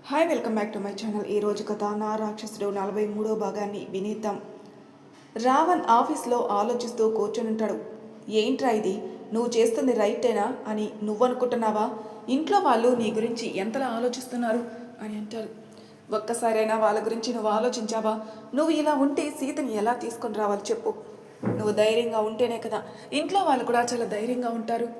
Hi welcome back to my channel. ఈరోజు కథ నా రాక్షసుడు 43వ భాగాన్ని వినేద్దాం. రావణ్ ఆఫీస్లో ఆలోచిస్తూ కూర్చొని ఏంట్రా ఇది, నువ్వు చేస్తుంది రైటేనా అని నువ్వనుకుంటున్నావా? ఇంట్లో వాళ్ళు నీ గురించి ఎంతలా ఆలోచిస్తున్నారు అని అంటారు. ఒక్కసారైనా వాళ్ళ గురించి నువ్వు ఆలోచించావా? నువ్వు ఇలా ఉంటే సీతని ఎలా తీసుకొని రావాలి చెప్పు. నువ్వు ధైర్యంగా ఉంటేనే కదా ఇంట్లో వాళ్ళు కూడా చాలా ధైర్యంగా ఉంటారు.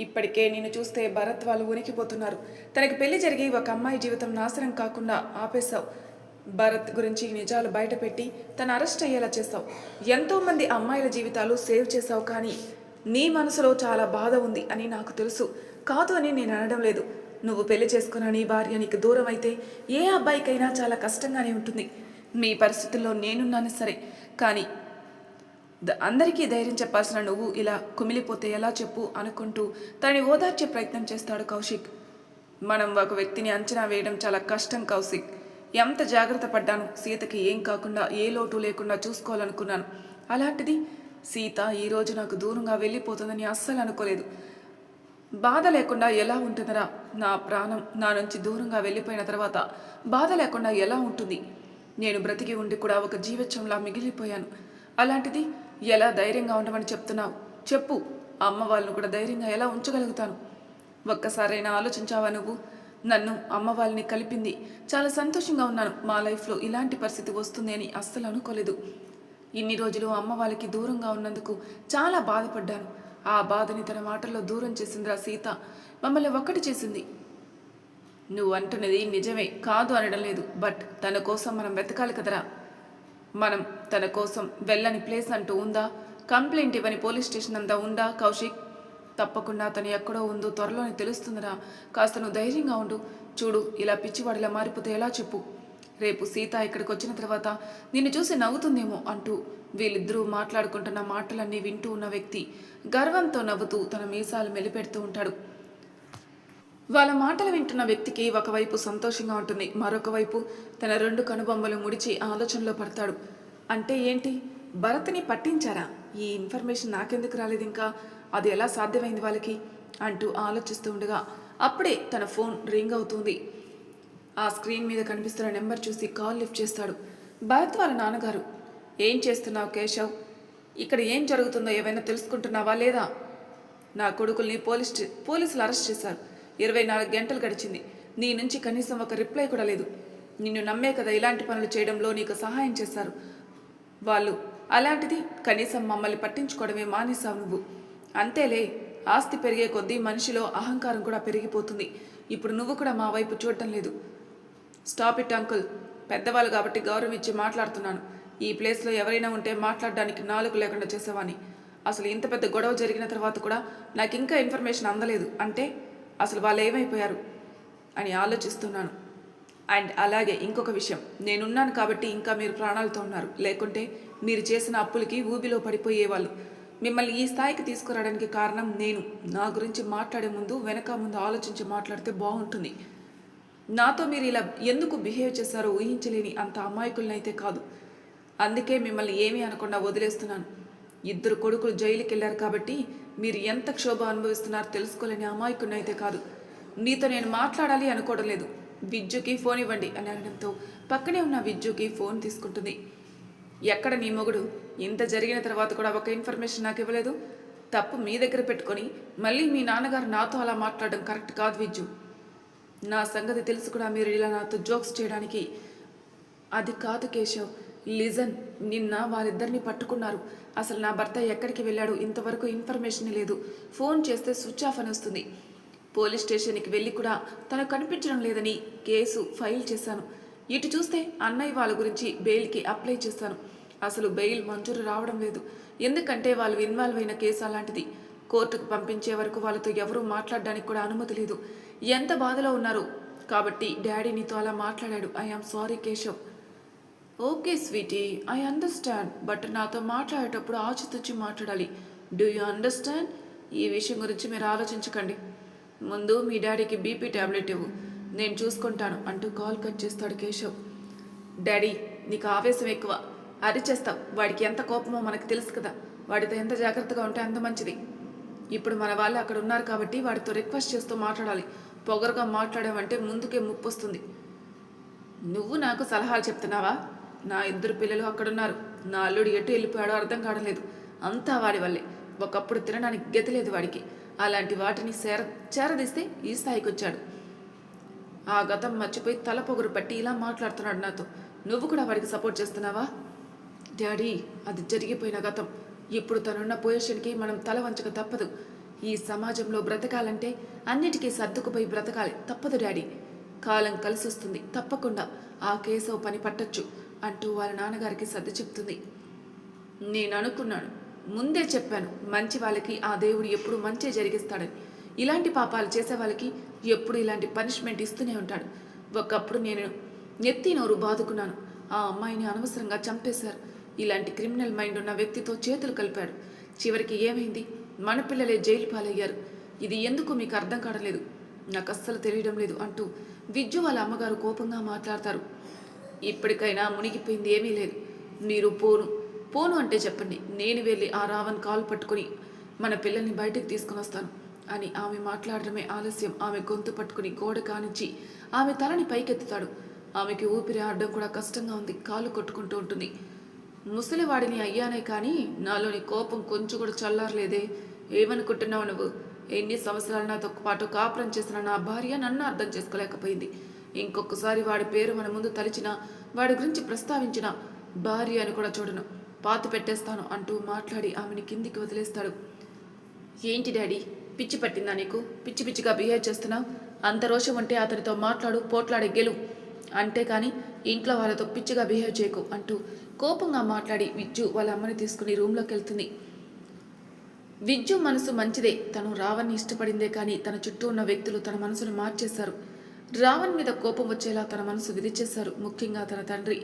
ఇప్పటికే నిన్ను చూస్తే భరత్ వాళ్ళు ఉనికిపోతున్నారు. తనకి పెళ్లి జరిగి ఒక అమ్మాయి జీవితం నాశనం కాకుండా ఆపేశావు. భరత్ గురించి నిజాలు బయటపెట్టి తను అరెస్ట్ అయ్యేలా చేస్తావు. ఎంతోమంది అమ్మాయిల జీవితాలు సేవ్ చేశావు. కానీ నీ మనసులో చాలా బాధ ఉంది అని నాకు తెలుసు. కాదు అని నేను అనడం లేదు. నువ్వు పెళ్లి చేసుకున్న నీ భార్య నీకు దూరం అయితే ఏ అబ్బాయికైనా చాలా కష్టంగానే ఉంటుంది. మీ పరిస్థితుల్లో నేనున్నాను సరే, కానీ అందరికీ ధైర్యం చెప్పాల్సిన నువ్వు ఇలా కుమిలిపోతే ఎలా చెప్పు అనుకుంటూ తనని ఓదార్చే ప్రయత్నం చేస్తాడు కౌశిక్. మనం ఒక వ్యక్తిని అంచనా వేయడం చాలా కష్టం కౌశిక్. ఎంత జాగ్రత్త పడ్డాను, సీతకి ఏం కాకుండా ఏ లోటు లేకుండా చూసుకోవాలనుకున్నాను. అలాంటిది సీత ఈరోజు నాకు దూరంగా వెళ్ళిపోతుందని అస్సలు అనుకోలేదు. బాధ లేకుండా ఎలా ఉంటుందరా? నా ప్రాణం నా నుంచి దూరంగా వెళ్ళిపోయిన తర్వాత బాధ లేకుండా ఎలా ఉంటుంది? నేను బ్రతికి ఉండి కూడా ఒక జీవత్యంలా మిగిలిపోయాను. అలాంటిది ఎలా ధైర్యంగా ఉండమని చెప్తున్నావు చెప్పు. అమ్మ వాళ్ళను కూడా ధైర్యంగా ఎలా ఉంచగలుగుతాను? ఒక్కసారైనా ఆలోచించావా నువ్వు? నన్ను అమ్మ వాళ్ళని కలిపింది. చాలా సంతోషంగా ఉన్నాను. మా లైఫ్లో ఇలాంటి పరిస్థితి వస్తుంది అని అస్సలు అనుకోలేదు. ఇన్ని రోజులు అమ్మ వాళ్ళకి దూరంగా ఉన్నందుకు చాలా బాధపడ్డాను. ఆ బాధని తన మాటల్లో దూరం చేసిందిరా సీత. మమ్మల్ని ఒక్కటి చేసింది. నువ్వు అంటున్నది నిజమే, కాదు అనడం లేదు. బట్ తన కోసం మనం వెతకాలి కదరా. మనం తన కోసం వెళ్ళని ప్లేస్ అంటూ ఉందా? కంప్లైంట్ ఇవ్వని పోలీస్ స్టేషన్ అంతా ఉందా కౌశిక్? తప్పకుండా తను ఎక్కడో ఉందో త్వరలోనే తెలుస్తుందిరా. కాస్త నువ్వు ధైర్యంగా ఉండు. చూడు, ఇలా పిచ్చివాడిలా మారిపోతే ఎలా చెప్పు? రేపు సీత ఇక్కడికి వచ్చిన తర్వాత నిన్ను చూసి నవ్వుతుందేమో అంటూ వీళ్ళిద్దరూ మాట్లాడుకుంటున్న మాటలన్నీ వింటూ ఉన్న వ్యక్తి గర్వంతో నవ్వుతూ తన మీసాలు మెలిపెడుతూ ఉంటాడు. వాళ్ళ మాటలు వింటున్న వ్యక్తికి ఒకవైపు సంతోషంగా ఉంటుంది, మరొక వైపు తన రెండు కనుబొమ్మలు ముడిచి ఆలోచనలో పడతాడు. అంటే ఏంటి, భరత్ని పట్టించారా? ఈ ఇన్ఫర్మేషన్ నాకెందుకు రాలేదు ఇంకా? అది ఎలా సాధ్యమైంది వాళ్ళకి అంటూ ఆలోచిస్తూ ఉండగా అప్పుడే తన ఫోన్ రింగ్ అవుతుంది. ఆ స్క్రీన్ మీద కనిపిస్తున్న నెంబర్ చూసి కాల్ లిఫ్ట్ చేస్తాడు. భరత్ వాళ్ళ నాన్నగారు. ఏం చేస్తున్నావు కేశవ్? ఇక్కడ ఏం జరుగుతుందో ఏమైనా తెలుసుకుంటున్నావా లేదా? నా కొడుకుల్ని పోలీసులు అరెస్ట్ చేశారు. 24 గంటలు గడిచింది. నీ నుంచి కనీసం ఒక రిప్లై కూడా లేదు. నిన్ను నమ్మే కదా ఇలాంటి పనులు చేయడంలో నీకు సహాయం చేశారు వాళ్ళు. అలాంటిది కనీసం మమ్మల్ని పట్టించుకోవడమే మానేశావు నువ్వు. అంతేలే, ఆస్తి పెరిగే కొద్దీ మనిషిలో అహంకారం కూడా పెరిగిపోతుంది. ఇప్పుడు నువ్వు కూడా మా వైపు చూడటం లేదు. Stop it uncle. పెద్దవాళ్ళు కాబట్టి గౌరవం ఇచ్చి మాట్లాడుతున్నాను. ఈ ప్లేస్లో ఎవరైనా ఉంటే మాట్లాడడానికి నాలుగు లేకుండా చేసేవాని. అసలు ఇంత పెద్ద గొడవ జరిగిన తర్వాత కూడా నాకు ఇంకా ఇన్ఫర్మేషన్ అందలేదు అంటే అసలు వాళ్ళు ఏమైపోయారు అని ఆలోచిస్తున్నాను. అండ్ అలాగే ఇంకొక విషయం, నేనున్నాను కాబట్టి ఇంకా మీరు ప్రాణాలతో ఉన్నారు. లేకుంటే మీరు చేసిన అప్పులకి ఊబిలో పడిపోయేవాళ్ళు. మిమ్మల్ని ఈ స్థాయికి తీసుకురావడానికి కారణం నేను. నా గురించి మాట్లాడే ముందు వెనక ముందు ఆలోచించి మాట్లాడితే బాగుంటుంది. నాతో మీరు ఇలా ఎందుకు బిహేవ్ చేశారో ఊహించలేని అంత అమాయకులనైతే కాదు. అందుకే మిమ్మల్ని ఏమీ అనకుండా వదిలేస్తున్నాను. 2 కొడుకులు జైలుకి వెళ్ళారు కాబట్టి మీరు ఎంత క్షోభ అనుభవిస్తున్నారో తెలుసుకోలేని అమాయకునైతే కాదు. మీతో నేను మాట్లాడాలి అనుకోవడం లేదు. విజ్జుకి ఫోన్ ఇవ్వండి అని అనడంతో పక్కనే ఉన్న విజ్జుకి ఫోన్ తీసుకుంటుంది. ఎక్కడ నీ మొగుడు? ఇంత జరిగిన తర్వాత కూడా ఒక ఇన్ఫర్మేషన్ నాకు ఇవ్వలేదు. తప్పు మీ దగ్గర పెట్టుకొని మళ్ళీ మీ నాన్నగారు నాతో అలా మాట్లాడడం కరెక్ట్ కాదు విజ్జు. నా సంగతి తెలుసు కూడా మీరు ఇలా నాతో జోక్స్ చేయడానికి. అది కాదు కేశవ్, లిజన్. నిన్న వాళ్ళిద్దరిని పట్టుకున్నారు. అసలు నా భర్త ఎక్కడికి వెళ్ళాడు ఇంతవరకు ఇన్ఫర్మేషన్ లేదు. ఫోన్ చేస్తే స్విచ్ ఆఫ్ అని వస్తుంది. పోలీస్ స్టేషన్కి వెళ్ళి కూడా తనకు కనిపించడం లేదని కేసు ఫైల్ చేశాను. ఇటు చూస్తే అన్నయ్య వాళ్ళ గురించి బెయిల్కి అప్లై చేశాను. అసలు బెయిల్ మంజూరు రావడం లేదు. ఎందుకంటే వాళ్ళు ఇన్వాల్వ్ అయిన కేసు అలాంటిది. కోర్టుకు పంపించే వరకు వాళ్ళతో ఎవరూ మాట్లాడడానికి కూడా అనుమతి లేదు. ఎంత బాధలో ఉన్నారు కాబట్టి డాడీ నీతో అలా మాట్లాడాడు. I am sorry Keshav. Okay sweetie, I understand. But నాతో మాట్లాడేటప్పుడు ఆచితూచి మాట్లాడాలి. Do you understand? ఈ విషయం గురించి మీరు ఆలోచించకండి. ముందు మీ డాడీకి బీపీ ట్యాబ్లెట్ ఇవ్వు, నేను చూసుకుంటాను అంటూ కాల్ కట్ చేస్తాడు కేశవ్. డాడీ, నీకు ఆవేశం ఎక్కువ. అరిచేస్తావు. వాడికి ఎంత కోపమో మనకు తెలుసు కదా. వాడితో ఎంత జాగ్రత్తగా ఉంటే అంత మంచిది. ఇప్పుడు మన వాళ్ళు అక్కడ ఉన్నారు కాబట్టి వాడితో రిక్వెస్ట్ చేస్తూ మాట్లాడాలి. పొగరుగా మాట్లాడావంటే ముందుకే ముప్పొస్తుంది. నువ్వు నాకు సలహాలు చెప్తున్నావా? నా 2 పిల్లలు అక్కడున్నారు. నా అల్లుడు ఎటు వెళ్ళిపోయాడో అర్థం కావట్లేదు. అంతా వాడి వల్లే. ఒకప్పుడు తినడానికి గతి లేదు వాడికి. అలాంటి వాటిని చేరదీస్తే ఈ స్థాయికి వచ్చాడు. ఆ గతం మర్చిపోయి తల పొగరు పట్టి ఇలా మాట్లాడుతున్నాడు నాతో. నువ్వు కూడా వాడికి సపోర్ట్ చేస్తున్నావా? డాడీ, అది జరిగిపోయిన గతం. ఇప్పుడు తనున్న పొజిషన్కి మనం తల వంచక తప్పదు. ఈ సమాజంలో బ్రతకాలంటే అన్నిటికీ సర్దుకుపోయి బ్రతకాలి. తప్పదు డాడీ. కాలం కలిసి వస్తుంది. తప్పకుండా ఆ కేశవ పని పట్టొచ్చు అంటూ వాళ్ళ నాన్నగారికి సర్ది చెప్తుంది. నేను అనుకున్నాను, ముందే చెప్పాను, మంచి వాళ్ళకి ఆ దేవుడు ఎప్పుడు మంచి జరిగిస్తాడని. ఇలాంటి పాపాలు చేసే వాళ్ళకి ఎప్పుడు ఇలాంటి పనిష్మెంట్ ఇస్తూనే ఉంటాడు. ఒకప్పుడు నేను నెత్తి నోరు బాదుకున్నాను. ఆ అమ్మాయిని అనవసరంగా చంపేశారు. ఇలాంటి క్రిమినల్ మైండ్ ఉన్న వ్యక్తితో చేతులు కలిపాడు. చివరికి ఏమైంది? మన పిల్లలే జైలు పాలయ్యారు. ఇది ఎందుకు మీకు అర్థం కావట్లేదు? నాకు అస్సలు తెలియడం లేదు అంటూ విజ్జు వాళ్ళ అమ్మగారు కోపంగా మాట్లాడతారు. ఇప్పటికైనా మునిగిపోయింది ఏమీ లేదు. మీరు పోను అంటే చెప్పండి. నేను వెళ్ళి ఆ రావణ్ కాలు పట్టుకుని మన పిల్లల్ని బయటకు తీసుకుని వస్తాను అని ఆమె మాట్లాడడమే ఆలస్యం. ఆమె గొంతు పట్టుకుని గోడ కానించి ఆమె తలని పైకెత్తుతాడు. ఆమెకి ఊపిరి ఆడడం కూడా కష్టంగా ఉంది. కాలు కొట్టుకుంటూ ఉంటుంది. ముసలివాడిని అయ్యానే కానీ నాలోని కోపం కొంచెం కూడా చల్లారలేదే. ఏమనుకుంటున్నావు నువ్వు? ఎన్ని సంవత్సరాలు నాతో పాటు కాపురం చేసిన నా భార్య నన్ను అర్థం చేసుకోలేకపోయింది. ఇంకొకసారి వాడి పేరు మన ముందు తలిచినా, వాడి గురించి ప్రస్తావించిన భార్య అని కూడా చూడను. పాతి పెట్టేస్తాను అంటూ మాట్లాడి ఆమెని కిందికి వదిలేస్తాడు. ఏంటి డాడీ, పిచ్చి పట్టిందా నీకు? పిచ్చి పిచ్చిగా బిహేవ్ చేస్తున్నావు. అంత రోషం ఉంటే అతనితో మాట్లాడు, పోట్లాడే గెలు. అంతేకాని ఇంట్లో వాళ్ళతో పిచ్చిగా బిహేవ్ చేయకు అంటూ కోపంగా మాట్లాడి విజ్జు వాళ్ళ అమ్మని తీసుకుని రూమ్లోకి వెళ్తుంది. విజ్జు మనసు మంచిదే. తను రావణ్ని ఇష్టపడిందే కానీ తన చుట్టూ ఉన్న వ్యక్తులు తన మనసును మార్చేశారు. రావణ్ మీద కోపం వచ్చేలా తన మనసు విధిచేశారు. ముఖ్యంగా తన తండ్రి.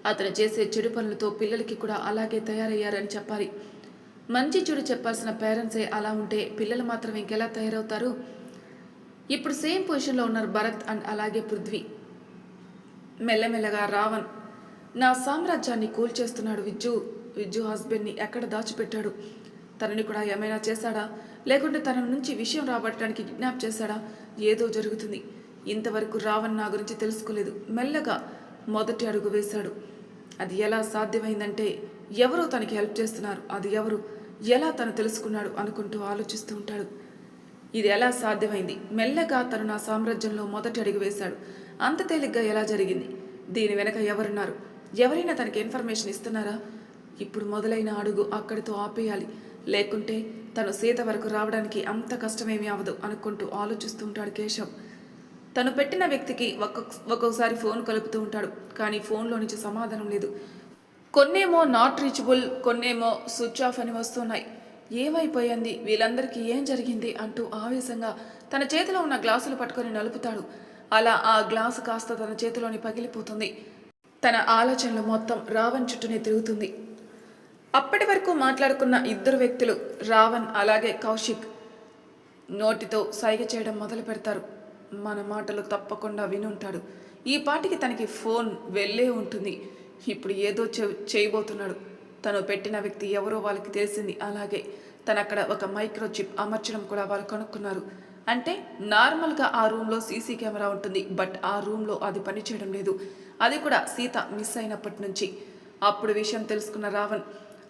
అతను చేసే చెడు పనులతో పిల్లలకి కూడా అలాగే తయారయ్యారని చెప్పాలి. మంచి చెడు చెప్పాల్సిన పేరెంట్సే అలా ఉంటే పిల్లలు మాత్రం ఇంకెలా తయారవుతారు? ఇప్పుడు సేమ్ పొజిషన్లో ఉన్నారు భరత్ అండ్ అలాగే పృథ్వీ. మెల్లమెల్లగా రావణ్ నా సామ్రాజ్యాన్ని కూల్చేస్తున్నాడు. విజ్జు హస్బెండ్ని ఎక్కడ దాచిపెట్టాడు? తనని కూడా ఏమైనా చేశాడా? లేకుంటే తన నుంచి విషయం రాబట్టడానికి కిడ్నాప్ చేశాడా? ఏదో జరుగుతుంది. ఇంతవరకు రావణ్ నా గురించి తెలుసుకోలేదు. మెల్లగా మొదటి అడుగు వేశాడు. అది ఎలా సాధ్యమైందంటే ఎవరో తనకి హెల్ప్ చేస్తున్నారు. అది ఎవరు? ఎలా తను తెలుసుకున్నాడు అనుకుంటూ ఆలోచిస్తూ ఉంటాడు. ఇది ఎలా సాధ్యమైంది? మెల్లగా తను నా సామ్రాజ్యంలో మొదటి అడుగు వేశాడు. అంత తేలిగ్గా ఎలా జరిగింది? దీని వెనక ఎవరున్నారు? ఎవరైనా తనకి ఇన్ఫర్మేషన్ ఇస్తున్నారా? ఇప్పుడు మొదలైన అడుగు అక్కడితో ఆపేయాలి. లేకుంటే తను సీత వరకు రావడానికి అంత కష్టమేమీ అవ్వదు అనుకుంటూ ఆలోచిస్తూ ఉంటాడు కేశవ్. తను పెట్టిన వ్యక్తికి ఒక్కొక్కసారి ఫోన్ కలుపుతూ ఉంటాడు. కానీ ఫోన్లో నుంచి సమాధానం లేదు. కొన్నేమో నాట్ రీచబుల్, కొన్నేమో స్విచ్ ఆఫ్ అని వస్తున్నాయి. ఏమైపోయింది? వీళ్ళందరికీ ఏం జరిగింది అంటూ ఆవేశంగా తన చేతిలో ఉన్న గ్లాసులు పట్టుకొని నలుపుతాడు. అలా ఆ గ్లాసు కాస్త తన చేతిలోని పగిలిపోతుంది. తన ఆలోచనలు మొత్తం రావణ్ చుట్టూనే తిరుగుతుంది. అప్పటి వరకు మాట్లాడుకున్న 2 వ్యక్తులు రావణ్ అలాగే కౌశిక్ నోటితో సైగ చేయడం మొదలు పెడతారు. మన మాటలు తప్పకుండా వినుంటాడు. ఈ పాటికి తనకి ఫోన్ వెళ్ళే ఉంటుంది. ఇప్పుడు ఏదో చేయబోతున్నాడు. తను పెట్టిన వ్యక్తి ఎవరో వాళ్ళకి తెలిసింది. అలాగే తనక్కడ ఒక మైక్రోచిప్ అమర్చడం కూడా వాళ్ళు కనుక్కున్నారు. అంటే నార్మల్గా ఆ రూమ్లో సీసీ కెమెరా ఉంటుంది. బట్ ఆ రూమ్లో అది పనిచేయడం లేదు. అది కూడా సీత మిస్ అయినప్పటి నుంచి. అప్పుడు విషయం తెలుసుకున్న రావణ్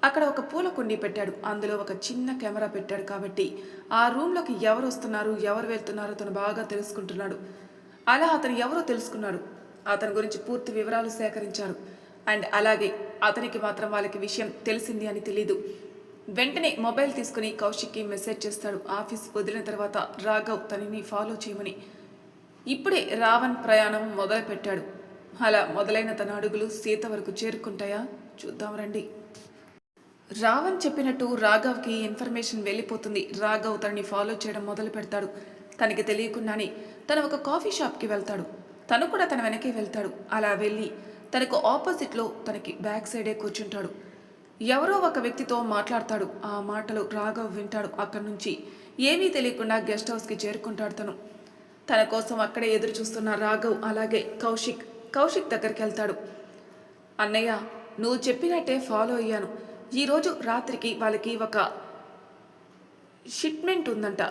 అక్కడ ఒక పూల కుండీ పెట్టాడు. అందులో ఒక చిన్న కెమెరా పెట్టాడు. కాబట్టి ఆ రూమ్లోకి ఎవరు వస్తున్నారు, ఎవరు వెళ్తున్నారో తను బాగా తెలుసుకుంటున్నాడు. అలా అతను ఎవరో తెలుసుకున్నాడు. అతని గురించి పూర్తి వివరాలు సేకరించారు. అండ్ అలాగే అతనికి మాత్రం వాళ్ళకి విషయం తెలిసింది అని తెలీదు. వెంటనే మొబైల్ తీసుకుని కౌశిక్కి మెసేజ్ చేస్తాడు. ఆఫీస్ వదిలిన తర్వాత రాఘవ్ తనని ఫాలో చేయమని. ఇప్పుడే రావణ్ ప్రయాణం మొదలు పెట్టాడు. అలా మొదలైన తన అడుగులు సీత వరకు చేరుకుంటాయా? చూద్దాం రండి. రావణ్ చెప్పినట్టు రాఘవ్కి ఇన్ఫర్మేషన్ వెళ్ళిపోతుంది. రాఘవ్ తనని ఫాలో చేయడం మొదలు పెడతాడు. తనకి తెలియకుండానే తను ఒక కాఫీ షాప్కి వెళ్తాడు. తను కూడా తన వెనకే వెళ్తాడు. అలా వెళ్ళి తనకు ఆపోజిట్లో తనకి బ్యాక్ సైడే కూర్చుంటాడు. ఎవరో ఒక వ్యక్తితో మాట్లాడతాడు. ఆ మాటలు రాఘవ్ వింటాడు. అక్కడి నుంచి ఏమీ తెలియకుండా గెస్ట్ హౌస్కి చేరుకుంటాడు. తన కోసం అక్కడే ఎదురు చూస్తున్న రాఘవ్ అలాగే కౌశిక్ దగ్గరికి వెళ్తాడు. అన్నయ్య, నువ్వు చెప్పినట్టే ఫాలో అయ్యాను. ఈరోజు రాత్రికి వాళ్ళకి ఒక షిప్మెంట్ ఉందంట.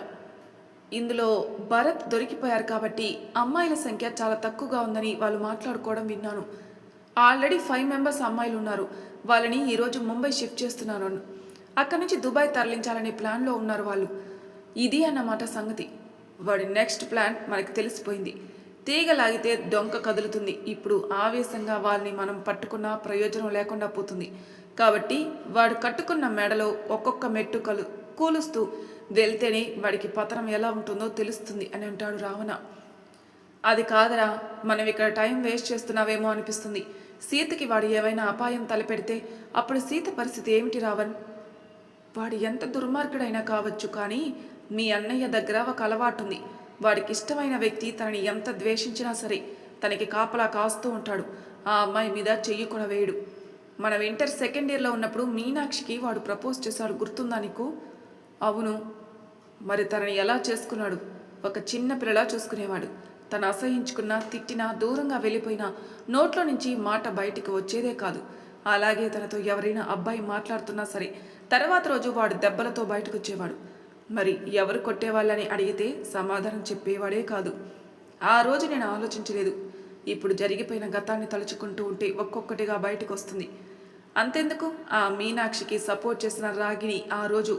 ఇందులో భరత్ దొరికిపోయారు కాబట్టి అమ్మాయిల సంఖ్య చాలా తక్కువగా ఉందని వాళ్ళు మాట్లాడుకోవడం విన్నాను. ఆల్రెడీ 5 మెంబర్స్ అమ్మాయిలు ఉన్నారు. వాళ్ళని ఈరోజు ముంబై షిఫ్ట్ చేస్తున్నాను. అక్కడి నుంచి దుబాయ్ తరలించాలనే ప్లాన్లో ఉన్నారు వాళ్ళు. ఇది అన్నమాట సంగతి. వాడి నెక్స్ట్ ప్లాన్ మనకు తెలిసిపోయింది. తీగలాగితే డొంక కదులుతుంది. ఇప్పుడు ఆవేశంగా వాళ్ళని మనం పట్టుకున్న ప్రయోజనం లేకుండా పోతుంది. కాబట్టి వాడు కట్టుకున్న మెడలో ఒక్కొక్క మెట్టు కూలుస్తూ వెళ్తేనే వాడికి పతనం ఎలా ఉంటుందో తెలుస్తుంది అని అంటాడు రావణ. అది కాదరా, మనం ఇక్కడ టైం వేస్ట్ చేస్తున్నావేమో అనిపిస్తుంది. సీతకి వాడు ఏమైనా అపాయం తలపెడితే అప్పుడు సీత పరిస్థితి ఏమిటి రావణ్? వాడు ఎంత దుర్మార్గుడైనా కావచ్చు, కానీ మీ అన్నయ్య దగ్గర ఒక అలవాటుంది. వాడికి ఇష్టమైన వ్యక్తి తనని ఎంత ద్వేషించినా సరే తనకి కాపలా కాస్తూ ఉంటాడు. ఆ అమ్మాయి మీద చెయ్యి కూడా వేయడు. మనం ఇంటర్ సెకండ్ ఇయర్లో ఉన్నప్పుడు మీనాక్షికి వాడు ప్రపోజ్ చేశాడు, గుర్తుందా నీకు? అవును. మరి తనని ఎలా చేసుకున్నాడు? ఒక చిన్న పిల్లలా చూసుకునేవాడు. తను అసహించుకున్నా, తిట్టినా, దూరంగా వెళ్ళిపోయినా నోట్లో నుంచి మాట బయటికి వచ్చేదే కాదు. అలాగే తనతో ఎవరైనా అబ్బాయి మాట్లాడుతున్నా సరే తర్వాత రోజు వాడు దెబ్బలతో బయటకు వచ్చేవాడు. మరి ఎవరు కొట్టేవాళ్ళని అడిగితే సమాధానం చెప్పేవాడే కాదు. ఆ రోజు నేను ఆలోచించలేదు. ఇప్పుడు జరిగిపోయిన గతాన్ని తలుచుకుంటూ ఉంటే ఒక్కొక్కటిగా బయటకు వస్తుంది. అంతెందుకు, ఆ మీనాక్షికి సపోర్ట్ చేసిన రాగిని ఆ రోజు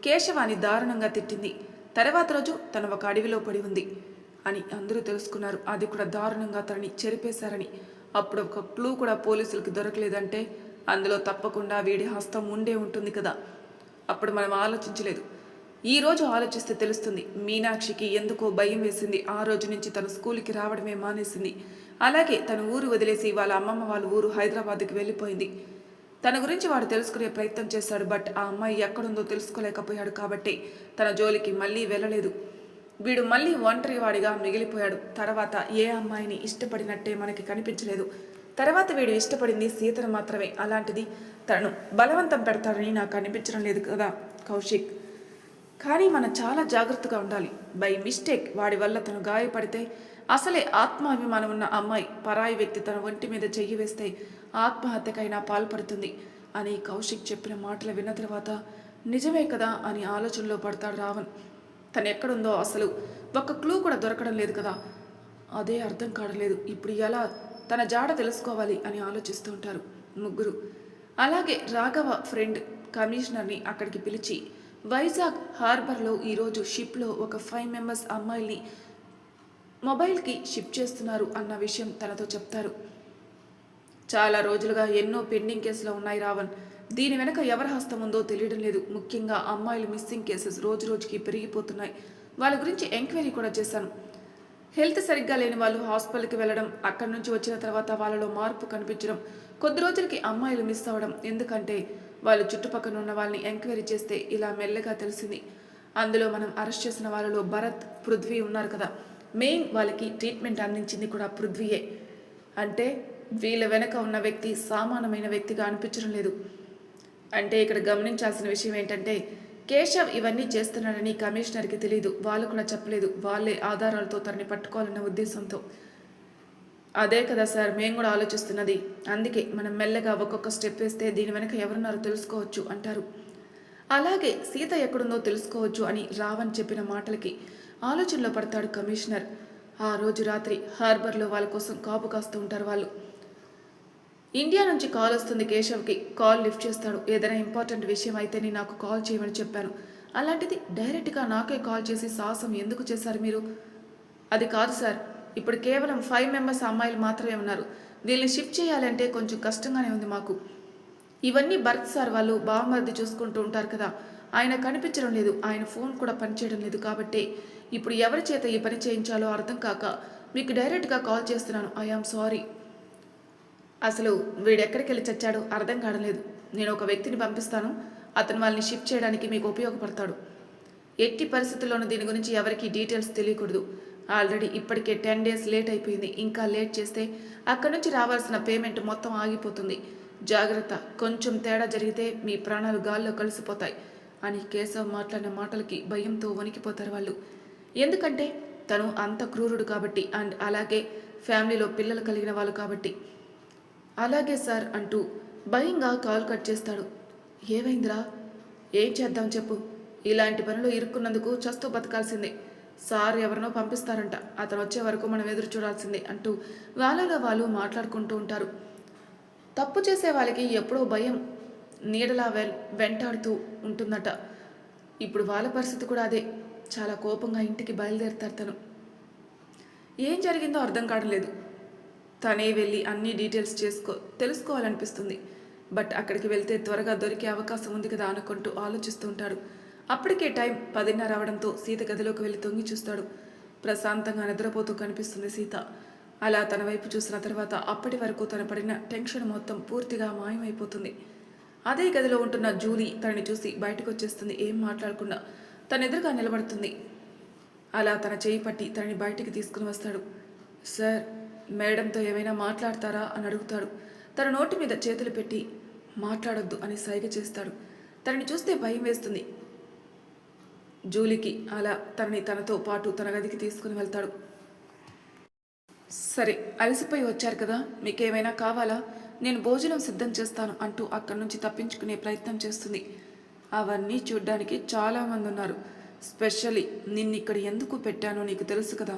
కేశవాన్ని దారుణంగా తిట్టింది. తర్వాత రోజు తను ఒక అడవిలో పడి ఉంది అని అందరూ తెలుసుకున్నారు. అది కూడా దారుణంగా తనని చెరిపేశారని. అప్పుడు ఒక క్లూ కూడా పోలీసులకు దొరకలేదంటే అందులో తప్పకుండా వీడి హస్తం ఉండే ఉంటుంది కదా. అప్పుడు మనం ఆలోచించలేదు. ఈరోజు ఆలోచిస్తే తెలుస్తుంది. మీనాక్షికి ఎందుకో భయం వేసింది. ఆ రోజు నుంచి తను స్కూల్కి రావడమే మానేసింది. అలాగే తను ఊరు వదిలేసి వాళ్ళ అమ్మమ్మ వాళ్ళ ఊరు హైదరాబాద్కి వెళ్ళిపోయింది. తన గురించి వాడు తెలుసుకునే ప్రయత్నం చేశాడు. బట్ ఆ అమ్మాయి ఎక్కడుందో తెలుసుకోలేకపోయాడు కాబట్టి తన జోలికి మళ్ళీ వెళ్ళలేదు. వీడు మళ్ళీ ఒంటరి వాడిగా మిగిలిపోయాడు. తర్వాత ఏ అమ్మాయిని ఇష్టపడినట్టే మనకి కనిపించలేదు. తర్వాత వీడు ఇష్టపడింది సీతను మాత్రమే. అలాంటిది తను బలవంతం పెడతాడని నాకు అనిపించడం లేదు కదా కౌశిక్. కానీ మనం చాలా జాగ్రత్తగా ఉండాలి. బై మిస్టేక్ వాడి వల్ల తను గాయపడితే, అసలే ఆత్మాభిమానం ఉన్న అమ్మాయి పరాయి వ్యక్తి తన ఒంటి మీద చెయ్యి వేస్తే ఆత్మహత్యకైనా పాల్పడుతుంది అని కౌశిక్ చెప్పిన మాటలు విన్న తర్వాత నిజమే కదా అని ఆలోచనలో పడతాడు రావణ్. తను ఎక్కడుందో అసలు ఒక్క క్లూ కూడా దొరకడం లేదు కదా. అదే అర్థం కావట్లేదు. ఇప్పుడు ఎలా తన జాడ తెలుసుకోవాలి అని ఆలోచిస్తూ ఉంటారు ముగ్గురు. అలాగే రాఘవ ఫ్రెండ్ కమిషనర్ని అక్కడికి పిలిచి వైజాగ్ హార్బర్లో ఈరోజు షిప్లో ఒక 5 మెంబర్స్ అమ్మాయిల్ని మొబైల్కి షిఫ్ట్ చేస్తున్నారు అన్న విషయం తనతో చెప్తారు. చాలా రోజులుగా ఎన్నో పెండింగ్ కేసులు ఉన్నాయి రావణ్. దీని వెనక ఎవరి హస్తం ఉందో తెలియడం లేదు. ముఖ్యంగా అమ్మాయిలు మిస్సింగ్ కేసెస్ రోజు రోజుకి పెరిగిపోతున్నాయి. వాళ్ళ గురించి ఎంక్వైరీ కూడా చేశాను. హెల్త్ సరిగ్గా లేని వాళ్ళు హాస్పిటల్కి వెళ్ళడం, అక్కడి నుంచి వచ్చిన తర్వాత వాళ్ళలో మార్పు కనిపించడం, కొద్ది రోజులకి అమ్మాయిలు మిస్ అవ్వడం. ఎందుకంటే వాళ్ళు చుట్టుపక్కల ఉన్న వాళ్ళని ఎంక్వైరీ చేస్తే ఇలా మెల్లగా తెలిసింది. అందులో మనం అరెస్ట్ చేసిన వాళ్ళలో భరత్, పృథ్వీ ఉన్నారు కదా. మెయిన్ వాళ్ళకి ట్రీట్మెంట్ అందించింది కూడా పృథ్వీయే. అంటే వీళ్ళ వెనక ఉన్న వ్యక్తి సామాన్యమైన వ్యక్తిగా అనిపించడం లేదు. అంటే ఇక్కడ గమనించాల్సిన విషయం ఏంటంటే కేశవ్ ఇవన్నీ చేస్తున్నాడని కమిషనర్కి తెలియదు. వాళ్ళు కూడా చెప్పలేదు. వాళ్ళే ఆధారాలతో తనని పట్టుకోవాలన్న ఉద్దేశంతో. అదే కదా సార్ మేము కూడా ఆలోచిస్తున్నది. అందుకే మనం మెల్లగా ఒక్కొక్క స్టెప్ వేస్తే దీని వెనక ఎవరున్నారో తెలుసుకోవచ్చు అంటారు. అలాగే సీత ఎక్కడుందో తెలుసుకోవచ్చు అని రావణ్ చెప్పిన మాటలకి ఆలోచనలో పడతాడు కమిషనర్. ఆ రోజు రాత్రి హార్బర్లో వాళ్ళ కోసం కాపు కాస్తూ ఉంటారు వాళ్ళు. ఇండియా నుంచి కాల్ వస్తుంది కేశవ్కి. కాల్ లిఫ్ట్ చేస్తాడు. ఏదైనా ఇంపార్టెంట్ విషయం అయితేనే నాకు కాల్ చేయమని చెప్పాను. అలాంటిది డైరెక్ట్గా నాకే కాల్ చేసి సాహసం ఎందుకు చేశారు మీరు? అది కాదు సార్, ఇప్పుడు కేవలం 5 మెంబర్స్ అమ్మాయిలు మాత్రమే ఉన్నారు. వీళ్ళని షిఫ్ట్ చేయాలంటే కొంచెం కష్టంగానే ఉంది మాకు. ఇవన్నీ భరత్ సార్ వాళ్ళు బావమరిది చూసుకుంటూ ఉంటారు కదా, ఆయన కనిపించడం లేదు. ఆయన ఫోన్ కూడా పనిచేయడం లేదు. కాబట్టి ఇప్పుడు ఎవరి చేత ఈ పని చేయించాలో అర్థం కాక మీకు డైరెక్ట్గా కాల్ చేస్తున్నాను. I am sorry. అసలు వీడెక్కడికి వెళ్ళి చచ్చాడో అర్థం కావడం. నేను ఒక వ్యక్తిని పంపిస్తాను. అతను వాళ్ళని షిఫ్ట్ చేయడానికి మీకు ఉపయోగపడతాడు. ఎట్టి పరిస్థితుల్లోనూ దీని గురించి ఎవరికి డీటెయిల్స్ తెలియకూడదు. ఆల్రెడీ ఇప్పటికే 10 డేస్ లేట్ అయిపోయింది. ఇంకా లేట్ చేస్తే అక్కడి నుంచి రావాల్సిన పేమెంట్ మొత్తం ఆగిపోతుంది. జాగ్రత్త, కొంచెం తేడా జరిగితే మీ ప్రాణాలు గాల్లో కలిసిపోతాయి అని కేశవ్ మాట్లాడిన మాటలకి భయంతో వణికిపోతారు వాళ్ళు. ఎందుకంటే తను అంత క్రూరుడు కాబట్టి, అండ్ అలాగే ఫ్యామిలీలో పిల్లలు కలిగిన వాళ్ళు కాబట్టి. అలాగే సార్ అంటూ భయంగా కాల్ కట్ చేస్తాడు. ఏమైందిరా? ఏం చేద్దాం చెప్పు. ఇలాంటి పనిలో ఇరుక్కున్నందుకు చస్తూ బతకాల్సిందే. సార్ ఎవరినో పంపిస్తారంట, అతను వచ్చే వరకు మనం ఎదురు చూడాల్సిందే అంటూ వాళ్ళలో వాళ్ళు మాట్లాడుకుంటూ ఉంటారు. తప్పు చేసే వాళ్ళకి ఎప్పుడో భయం నీడలా వెంటాడుతూ ఉంటుందట. ఇప్పుడు వాళ్ళ పరిస్థితి కూడా అదే. చాలా కోపంగా ఇంటికి బయలుదేరుతారు. తను ఏం జరిగిందో అర్థం కావట్లేదు. తనే వెళ్ళి అన్ని డీటెయిల్స్ తెలుసుకోవాలనిపిస్తుంది. బట్ అక్కడికి వెళ్తే త్వరగా దొరికే అవకాశం ఉంది కదా అనుకుంటూ ఆలోచిస్తూ ఉంటాడు. అప్పటికే టైం 10:30 అవడంతో సీత గదిలోకి వెళ్ళి తొంగి చూస్తాడు. ప్రశాంతంగా నిద్రపోతూ కనిపిస్తుంది సీత. అలా తన వైపు చూసిన తర్వాత అప్పటి వరకు తన పడిన టెన్షన్ మొత్తం పూర్తిగా మాయమైపోతుంది. అదే గదిలో ఉంటున్న జూలీ తనని చూసి బయటకు వచ్చేస్తుంది. ఏం మాట్లాడకుండా తన ఎదురుగా నిలబడుతుంది. అలా తన చేయి పట్టి తనని బయటికి తీసుకుని వస్తాడు. సార్, మేడంతో ఏమైనా మాట్లాడతారా అని అడుగుతాడు. తన నోటి మీద చేతులు పెట్టి మాట్లాడొద్దు అని సైగ చేస్తాడు. తనని చూస్తే భయం వేస్తుంది జూలీకి. అలా తనతో పాటు తన గదికి తీసుకుని వెళ్తాడు. సరే, అలసిపోయి వచ్చారు కదా, మీకేమైనా కావాలా? నేను భోజనం సిద్ధం చేస్తాను అంటూ అక్కడి నుంచి తప్పించుకునే ప్రయత్నం చేస్తుంది. అవన్నీ చూడ్డానికి చాలామంది ఉన్నారు. స్పెషల్లీ నిన్నిక్కడ ఎందుకు పెట్టానో నీకు తెలుసు కదా,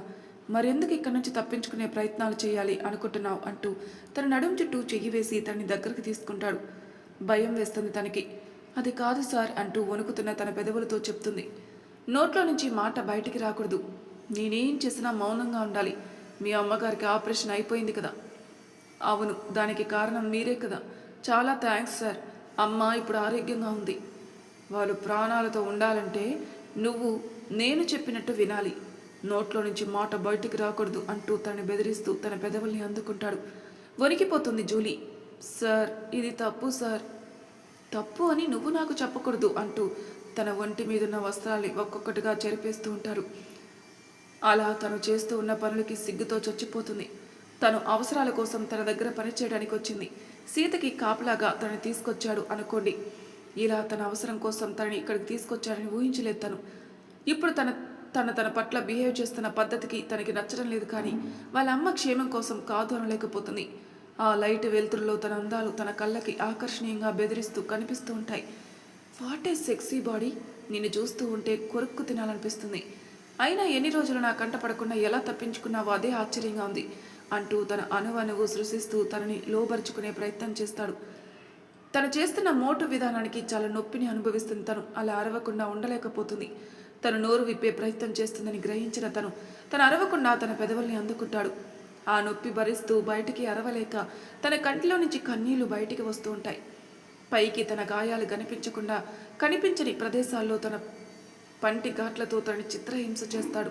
మరెందుకు ఇక్కడి నుంచి తప్పించుకునే ప్రయత్నాలు చేయాలి అనుకుంటున్నావు అంటూ తన నడుం చుట్టూ చెయ్యి వేసి తనని దగ్గరికి తీసుకుంటాడు. భయం వేస్తుంది తనకి. అది కాదు సార్ అంటూ వణుకుతున్న తన పెదవులతో చెప్తుంది. నోట్లో నుంచి మాట బయటికి రాకూడదు. నేనేం చేసినా మౌనంగా ఉండాలి. మీ అమ్మగారికి ఆపరేషన్ అయిపోయింది కదా. అవును, దానికి కారణం మీరే కదా. చాలా థ్యాంక్స్ సార్. అమ్మ ఇప్పుడు ఆరోగ్యంగా ఉంది. వాళ్ళు ప్రాణాలతో ఉండాలంటే నువ్వు నేను చెప్పినట్టు వినాలి. నోట్లో నుంచి మాట బయటికి రాకూడదు అంటూ తనని బెదిరిస్తూ తన పెదవుల్ని అందుకుంటాడు. వణికిపోతుంది జూలీ. సార్, ఇది తప్పు సార్. తప్పు అని నువ్వు నాకు చెప్పకూడదు అంటూ తన ఒంటి మీదున్న వస్త్రాల్ని ఒక్కొక్కటిగా చెరిపేస్తూ ఉంటారు. అలా తను చేస్తూ ఉన్న పనులకి సిగ్గుతో చచ్చిపోతుంది. తను అవసరాల కోసం తన దగ్గర పనిచేయడానికి వచ్చింది. సీతకి కాపలాగా తనని తీసుకొచ్చాడు అనుకోండి. ఇలా తన అవసరం కోసం తనని ఇక్కడికి తీసుకొచ్చాడని ఊహించలేదు తను. ఇప్పుడు తన పట్ల బిహేవ్ చేస్తున్న పద్ధతికి తనకి నచ్చడం లేదు. కానీ వాళ్ళ అమ్మ క్షేమం కోసం కాదు అనలేకపోతుంది. ఆ లైట్ వెలుతురులో తన అందాలు తన కళ్ళకి ఆకర్షణీయంగా బెదిరిస్తూ కనిపిస్తూ ఉంటాయి. What a sexy body. నిన్ను చూస్తూ ఉంటే కొరుక్కు తినాలనిపిస్తుంది. అయినా ఎన్ని రోజులు నా కంట పడకుండా ఎలా తప్పించుకున్నావో అదే ఆశ్చర్యంగా ఉంది అంటూ తన అణువణువు సృష్టిస్తూ తనని లోబరుచుకునే ప్రయత్నం చేస్తాడు. తను చేస్తున్న మోటు విధానానికి చాలా నొప్పిని అనుభవిస్తుంది. తను అలా అరవకుండా ఉండలేకపోతుంది. తను నోరు విప్పే ప్రయత్నం చేస్తుందని గ్రహించిన తను అరవకుండా తన పెదవుల్ని అందుకుంటాడు. ఆ నొప్పి భరిస్తూ బయటికి అరవలేక తన కంటిలో నుంచి కన్నీళ్లు బయటికి వస్తూ ఉంటాయి. పైకి తన గాయాలు కనిపించని ప్రదేశాల్లో తన పంటి ఘాట్లతో తనని చిత్రహింస చేస్తాడు.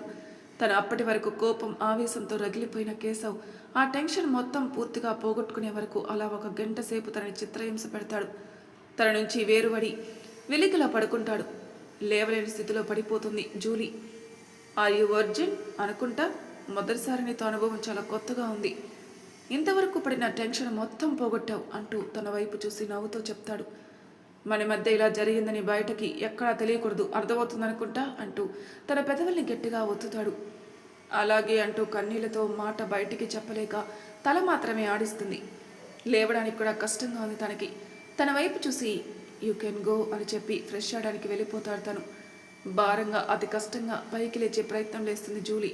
తను అప్పటి వరకు కోపం ఆవేశంతో రగిలిపోయిన కేశవ్ ఆ టెన్షన్ మొత్తం పూర్తిగా పోగొట్టుకునే వరకు అలా 1 గంట సేపు తనని చిత్రహింస పెడతాడు. తన నుంచి వేరుపడి వెలికిలా పడుకుంటాడు. లేవలేని స్థితిలో పడిపోతుంది జూలీ. ఆర్ యు వర్జిన్ అనుకుంటా. మొదటిసారి నీతో అనుభవం చాలా కొత్తగా ఉంది. ఇంతవరకు పడిన టెన్షన్ మొత్తం పోగొట్టావు అంటూ తన వైపు చూసి నవ్వుతో చెప్తాడు. మన మధ్య ఇలా జరిగిందని బయటకి ఎక్కడా తెలియకూడదు, అర్థమవుతుందనుకుంటా అంటూ తన పెదవుల్ని గట్టిగా ఒత్తుతాడు. అలాగే అంటూ కన్నీళ్లతో మాట బయటికి చెప్పలేక తల మాత్రమే ఆడిస్తుంది. లేవడానికి కూడా కష్టంగా ఉంది తనకి. తన వైపు చూసి యూ కెన్ గో అని చెప్పి ఫ్రెష్ అవడానికి వెళ్ళిపోతాడు తను. భారంగా అతి కష్టంగా పైకి లేచే ప్రయత్నం లేస్తుంది జూలీ.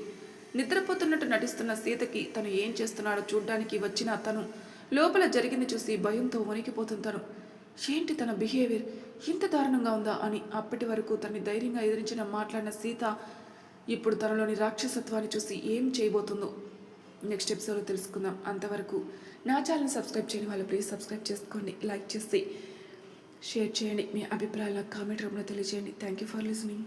నిద్రపోతున్నట్టు నటిస్తున్న సీతకి తను ఏం చేస్తున్నాడో చూడ్డానికి వచ్చిన తను లోపల జరిగింది చూసి భయంతో వణికిపోతుంది తను. ఏంటి తన బిహేవియర్ ఇంత దారుణంగా ఉందా అని అప్పటి వరకు తనని ధైర్యంగా ఎదిరించిన మాట్లాడిన సీత ఇప్పుడు తనలోని రాక్షసత్వాన్ని చూసి ఏం చేయబోతుందో నెక్స్ట్ ఎపిసోడ్లో తెలుసుకుందాం. అంతవరకు నా ఛానల్ని సబ్స్క్రైబ్ చేయని వాళ్ళు ప్లీజ్ సబ్స్క్రైబ్ చేసుకోండి, లైక్ చేసి షేర్ చేయండి. మీ అభిప్రాయాలను కామెంట్ రూపంలో తెలియజేయండి. Thank you for listening.